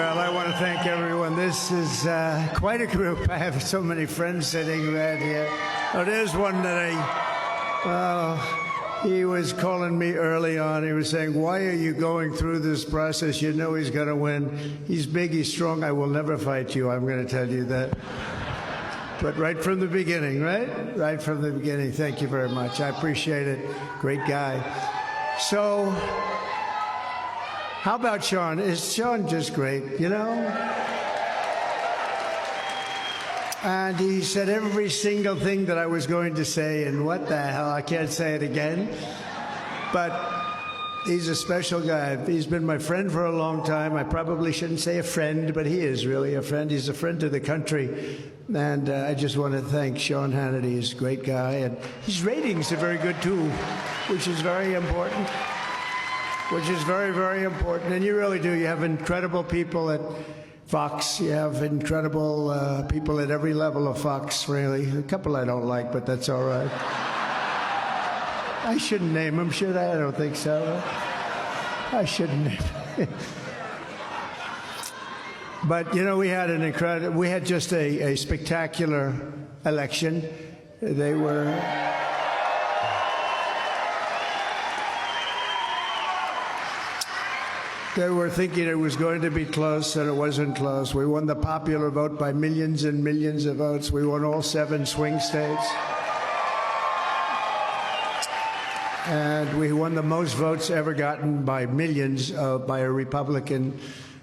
Well, I want to thank everyone. This is quite a group. I have so many friends sitting right here. Oh, there's one that he was calling me early on. He was saying, why are you going through this process? You know he's going to win. He's big, he's strong. I will never fight you. I'm going to tell you that. But right from the beginning, right? Right from the beginning. Thank you very much. I appreciate it. Great guy. So, how about Sean? Is Sean just great, you know? And he said every single thing that I was going to say, and what the hell, I can't say it again. But he's a special guy. He's been my friend for a long time. I probably shouldn't say a friend, but he is really a friend. He's a friend to the country. And I just want to thank Sean Hannity. He's a great guy. And his ratings are very good, too, which is very important. Which is very, very important. And you really do. You have incredible people at Fox. You have incredible people at every level of Fox, really. A couple I don't like, but that's all right. I shouldn't name them, should I? I don't think so. I shouldn't name them. But, you know, we had just a spectacular election. They were... They were thinking it was going to be close, and it wasn't close. We won the popular vote by millions and millions of votes. We won all 7 swing states. And we won the most votes ever gotten by millions by a Republican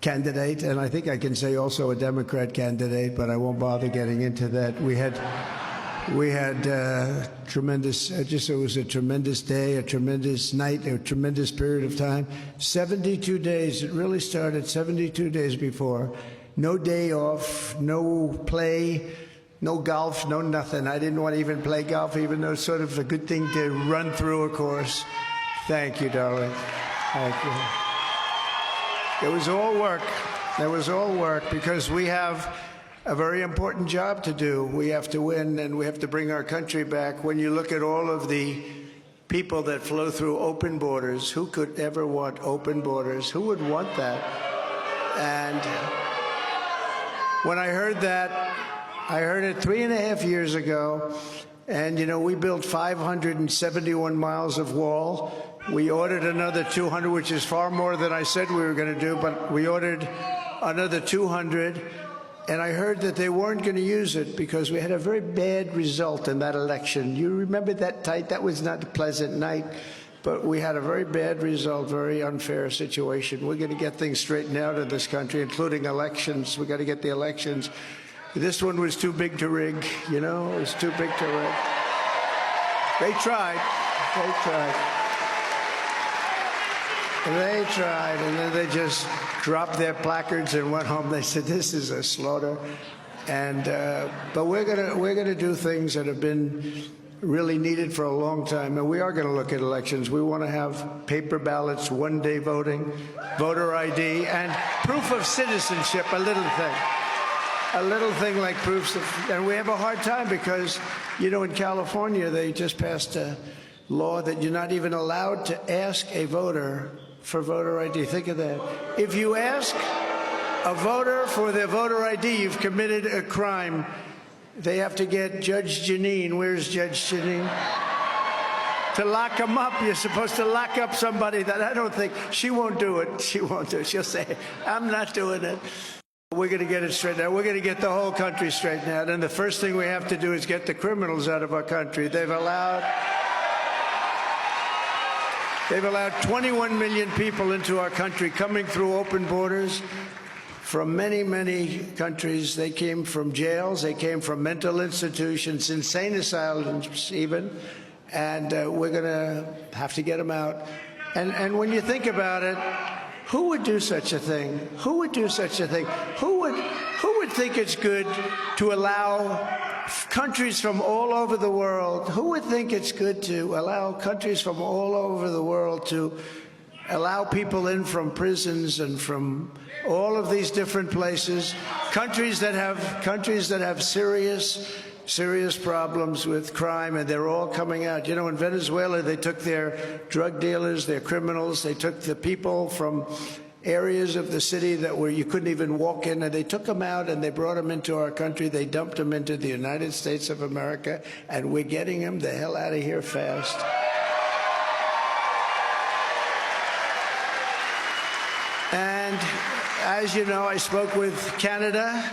candidate, and I think I can say also a Democrat candidate, but I won't bother getting into that. We had tremendous, it was a tremendous day, a tremendous night, a tremendous period of time. 72 days, it really started 72 days before. No day off, no play, no golf, no nothing. I didn't want to even play golf, even though it's sort of a good thing to run through a course. Thank you, darling. Thank you. It was all work. It was all work because we have a very important job to do. We have to win, and we have to bring our country back. When you look at all of the people that flow through open borders, who could ever want open borders? Who would want that? And when I heard that, I heard it 3.5 years ago, and, you know, we built 571 miles of wall. We ordered another 200, which is far more than I said we were going to do, but we ordered another 200. And I heard that they weren't going to use it because we had a very bad result in that election. You remember that night? That was not a pleasant night, but we had a very bad result, very unfair situation. We're going to get things straightened out in this country, including elections. We've got to get the elections. This one was too big to rig, you know? It was too big to rig. They tried. They tried. They tried, and then they just dropped their placards and went home. They said, "This is a slaughter," and but we're gonna do things that have been really needed for a long time, and we are going to look at elections. We want to have paper ballots, one-day voting, voter ID, and proof of citizenship. A little thing like proofs of, and we have a hard time because, you know, in California they just passed a law that you're not even allowed to ask a voter for voter ID. Think of that. If you ask a voter for their voter ID, you've committed a crime. They have to get Judge Jeanine. Where's Judge Jeanine? To lock them up. You're supposed to lock up somebody that I don't think, she won't do it. She won't do it. She'll say, I'm not doing it. We're going to get it straightened out. We're going to get the whole country straightened out. And the first thing we have to do is get the criminals out of our country. They've allowed 21 million people into our country coming through open borders from many, many countries. They came from jails. They came from mental institutions, insane asylums even. And we're going to have to get them out. And when you think about it, who would do such a thing? Who would do such a thing? Who would think it's good to allow countries from all over the world, who would think it's good to allow countries from all over the world to allow people in from prisons and from all of these different places, countries that have serious problems with crime, and they're all coming out. You know, in Venezuela, they took their drug dealers, their criminals, they took the people from areas of the city that where you couldn't even walk in, and they took them out and they brought them into our country. They dumped them into the United States of America, and we're getting them the hell out of here fast. And as you know, I spoke with Canada,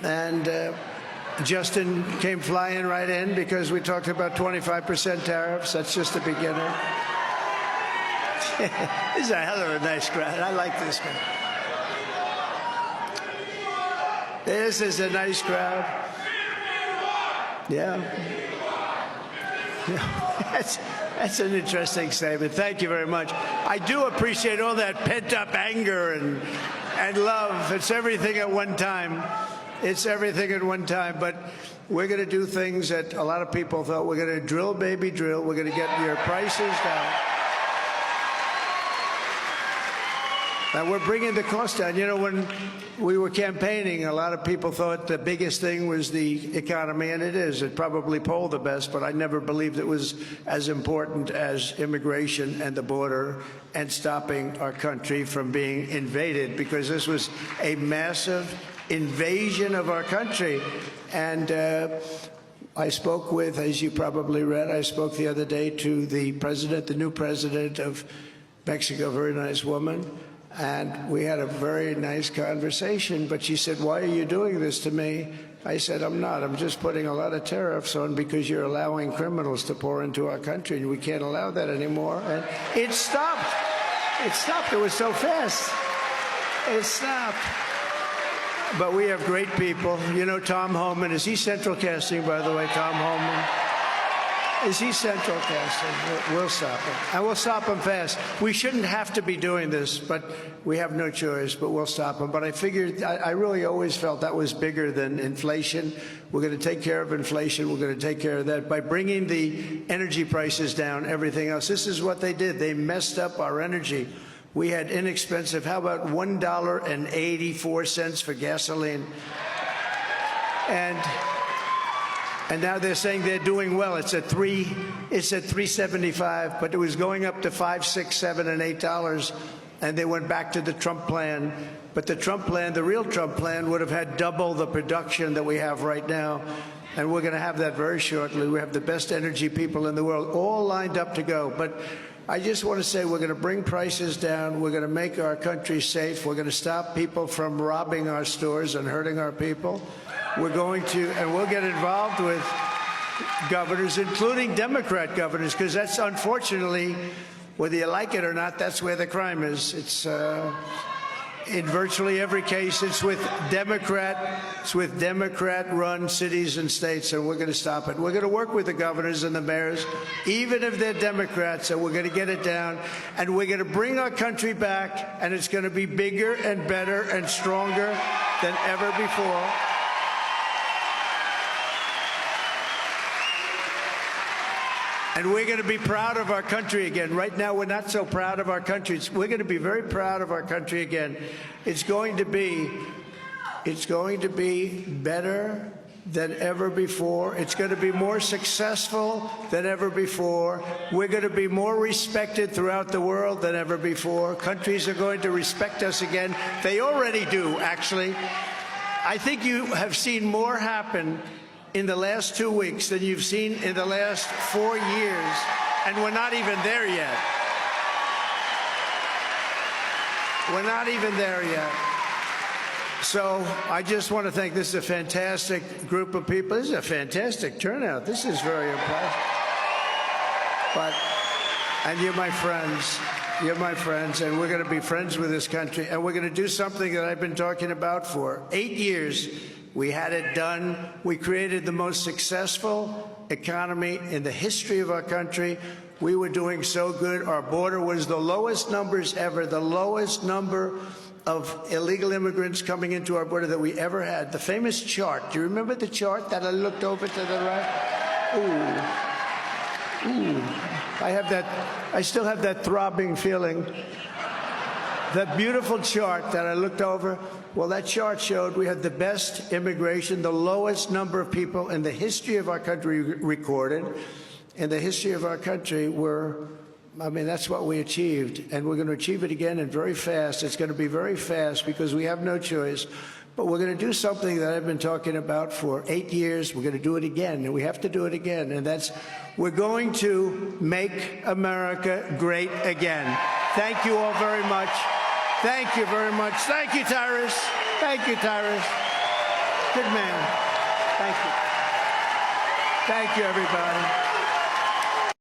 and Justin came flying right in because we talked about 25% tariffs. That's just the beginner. This is a hell of a nice crowd. I like this guy. This is a nice crowd. Yeah. That's an interesting statement. Thank you very much. I do appreciate all that pent-up anger and love. It's everything at one time. It's everything at one time. But we're going to do things that a lot of people thought. We're going to drill, baby, drill. We're going to get your prices down. And we're bringing the cost down. You know, when we were campaigning, a lot of people thought the biggest thing was the economy, and it is. It probably polled the best, but I never believed it was as important as immigration and the border and stopping our country from being invaded, because this was a massive invasion of our country. And I spoke with, as you probably read, I spoke the other day to the president, the new president of Mexico, a very nice woman. And we had a very nice conversation, but she said, "Why are you doing this to me?" I said, "I'm not. I'm just putting a lot of tariffs on because you're allowing criminals to pour into our country, and we can't allow that anymore." And it stopped. It stopped. It was so fast. It stopped. But we have great people. You know, Tom Homan. Is he Central Casting, by the way, Tom Homan? Is he Central Casting? We'll stop him. And we'll stop him fast. We shouldn't have to be doing this, but we have no choice, but we'll stop him. But I figured, I really always felt that was bigger than inflation. We're going to take care of inflation. We're going to take care of that by bringing the energy prices down, everything else. This is what they did. They messed up our energy. We had inexpensive, how about $1.84 for gasoline? And now they're saying they're doing well. It's at $3.75, but it was going up to $5, $6, $7, and $8, and they went back to the Trump plan. But the Trump plan, the real Trump plan, would have had double the production that we have right now, and we're going to have that very shortly. We have the best energy people in the world, all lined up to go. But I just want to say we're going to bring prices down. We're going to make our country safe. We're going to stop people from robbing our stores and hurting our people. We're going to, and we'll get involved with governors, including Democrat governors, because that's unfortunately, whether you like it or not, that's where the crime is. It's in virtually every case, it's with Democrat-run cities and states, and we're going to stop it. We're going to work with the governors and the mayors, even if they're Democrats, and we're going to get it down, and we're going to bring our country back, and it's going to be bigger and better and stronger than ever before. And we're going to be proud of our country again. Right now, we're not so proud of our country. We're going to be very proud of our country again. It's going to be better than ever before. It's going to be more successful than ever before. We're going to be more respected throughout the world than ever before. Countries are going to respect us again. They already do, actually. I think you have seen more happen in the last 2 weeks than you've seen in the last 4 years, and we're not even there yet. We're not even there yet. So I just want to thank, this is a fantastic group of people. This is a fantastic turnout. This is very impressive. And you're my friends. You're my friends, and we're going to be friends with this country, and we're going to do something that I've been talking about for 8 years. We had it done. We created the most successful economy in the history of our country. We were doing so good. Our border was the lowest numbers ever, the lowest number of illegal immigrants coming into our border that we ever had. The famous chart. Do you remember the chart that I looked over to the right? Ooh. I still have that throbbing feeling. That beautiful chart that I looked over, well, that chart showed we had the best immigration, the lowest number of people in the history of our country recorded. In the history of our country, we're I mean, that's what we achieved, and we're going to achieve it again and very fast. It's going to be very fast because we have no choice. But we're going to do something that I've been talking about for 8 years. We're going to do it again, and we have to do it again. And that's, we're going to make America great again. Thank you all very much. Thank you very much. Thank you, Tyrus. Thank you, Tyrus. Good man. Thank you. Thank you, everybody.